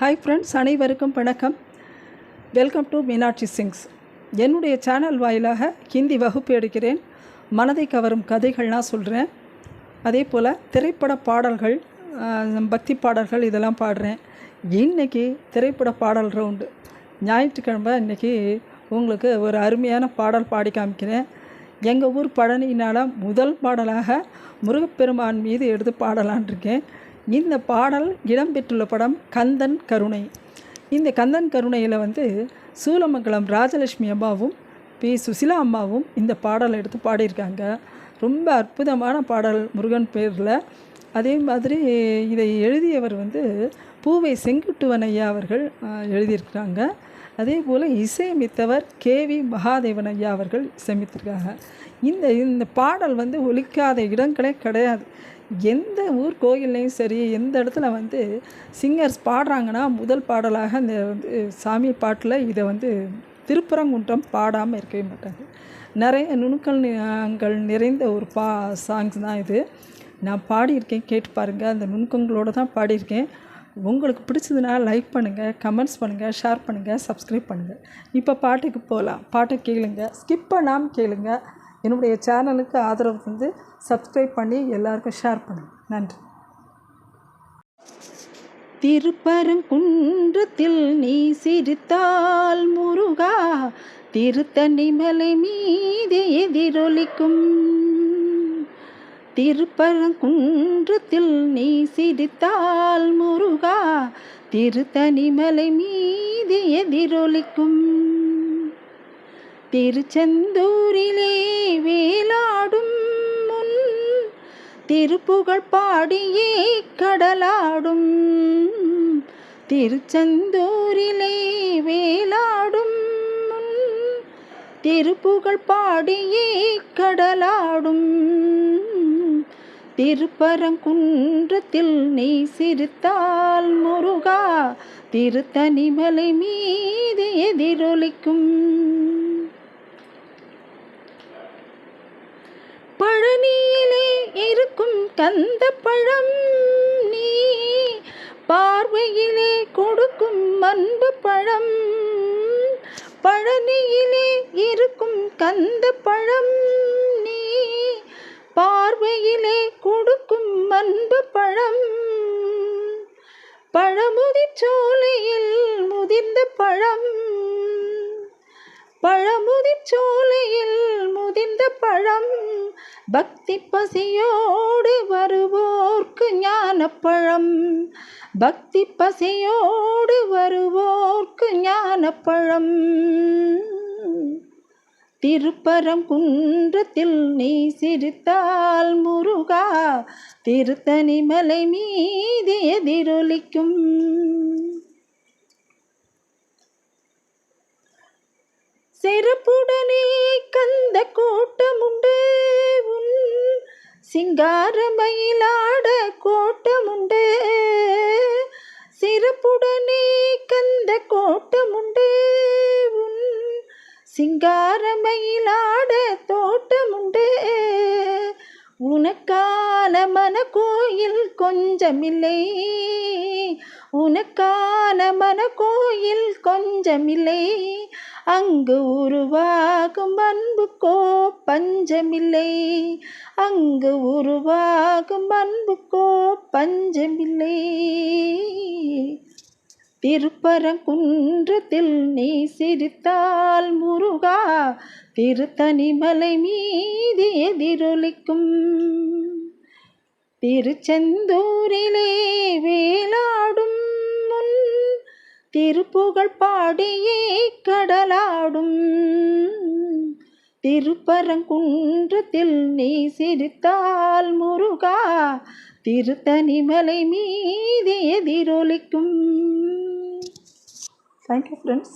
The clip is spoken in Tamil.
ஹாய் ஃப்ரெண்ட்ஸ், அனைவருக்கும் வணக்கம். Welcome to Meenakshi sings. என்னுடைய சேனல் வாயிலாக ஹிந்தி வகுப்பு எடுக்கிறேன். மனதை கவரும் கதைகள்லாம் சொல்கிறேன். அதே போல் திரைப்பட பாடல்கள், பக்தி பாடல்கள் இதெல்லாம் பாடுறேன். இன்றைக்கி திரைப்பட பாடல் ரவுண்டு. ஞாயிற்றுக்கிழமை இன்றைக்கி உங்களுக்கு ஒரு அருமையான பாடல் பாடி காமிக்கிறேன். எங்கள் ஊர் பழனியினால் முதல் பாடலாக முருகப்பெருமான் மீது எடுத்து பாடலான் இருக்கேன். இந்த பாடல் இடம்பெற்றுள்ள படம் கந்தன் கருணை. இந்த கந்தன் கருணையில் சூலமங்கலம் ராஜலட்சுமி அம்மாவும் பி சுசிலா அம்மாவும் இந்த பாடலை எடுத்து பாடியிருக்காங்க. ரொம்ப அற்புதமான பாடல் முருகன் பேரில். அதே மாதிரி இதை எழுதியவர் பூவை செங்குட்டுவன் ஐயா அவர்கள் எழுதியிருக்கிறாங்க. அதே போல் இசையமைத்தவர் கேவி மகாதேவன் ஐயா அவர்கள் இசையமைத்திருக்காங்க. இந்த பாடல் ஒலிக்காத இடங்களே கிடையாது. எந்த ஊர் கோயில்லையும் சரி, எந்த இடத்துல சிங்கர்ஸ் பாடுறாங்கன்னா முதல் பாடலாக இந்த சாமி பாட்டில் இதை திருப்பரங்குன்றம் பாடாமல் இருக்கவே மாட்டாங்க. நிறைய நுணுக்கங்கள் நிறைந்த ஒரு சாங்ஸ் தான் இது. நான் பாடியிருக்கேன், கேட்டு பாருங்கள். அந்த நுணுக்கங்களோடு தான் பாடியிருக்கேன். உங்களுக்கு பிடிச்சதுன்னா லைக் பண்ணுங்கள், கமெண்ட்ஸ் பண்ணுங்கள், ஷேர் பண்ணுங்கள், சப்ஸ்கிரைப் பண்ணுங்கள். இப்போ பாட்டுக்கு போகலாம். பாட்டை கேளுங்க, ஸ்கிப் பண்ணாமல் கேளுங்க. என்னுடைய சேனலுக்கு ஆதரவு சப்ஸ்கிரைப் பண்ணி எல்லாருக்கும் ஷேர் பண்ணுங்கள். நன்றி. திருப்பரங்குன்றத்தில் நீ சிரித்தால் முருகா, திருத்தணி மலை மீது எதிரொலிக்கும். திருப்பரங்குன்றத்தில் நீ சிரித்தால் முருகா, திருத்தணி மலை மீது எதிரொலிக்கும். திருச்செந்தூரிலே வேலாடும் முன் திருப்புகழ் பாடியே கடலாடும். திருச்செந்தூரிலே வேலாடும் முன் திருப்புகழ் பாடியே கடலாடும். திருப்பரங்குன்றத்தில் நீ சிரித்தால் முருகா, திருத்தணி மலை மீது எதிரொலிக்கும். பழனியிலே இருக்கும் கந்த பழம் நீ பார்வையிலே கொடுக்கும் அன்பு பழம். பழனியிலே இருக்கும் கந்த பழம் நீ பார்வையிலே கொடுக்கும் அன்பு பழம். பழமுதிர் சோலையில் முதிர்ந்த பழம். பழமுதிர் சோலையில் முதிர்ந்த பழம். பக்தி பசியோடு வருவோர்க்கு ஞானப்பழம். பக்தி பசியோடு வருவோர்க்கு ஞானப்பழம். திருப்பரங்குன்றத்தில் நீ சிரித்தால் முருகா, திருத்தணி மலை மீது எதிரொலிக்கும். சிறப்புடனே கந்த கோட்டமுண்டு உன் சிங்கார மயிலாட கோட்டமுண்டு. சிறப்புடனே கந்த கோட்டமுண்டு உன் சிங்கார மயிலாட தோட்டமுண்டு. உனக்கான மன கோயில் கொஞ்சமில்லை. உனக்கான மன கோயில் கொஞ்சமில்லை. அங்கு உருவாகும் அன்புக்கோ பஞ்சமில்லை. அங்கு உருவாகும் அன்புக்கோ பஞ்சமில்லை. திருப்பரங்குன்றத்தில் நீ சிரித்தால் முருகா, திருத்தணி மலை மீது எதிரொலிக்கும். திருச்செந்தூரிலே வேலாடும் முன் திருப்புகழ் பாடியே கடலாடும். திருப்பரங்குன்றத்தில் நீ சிரித்தால் முருகா, திருத்தணி மலை மீது எதிரொலிக்கும். Thank you, friends.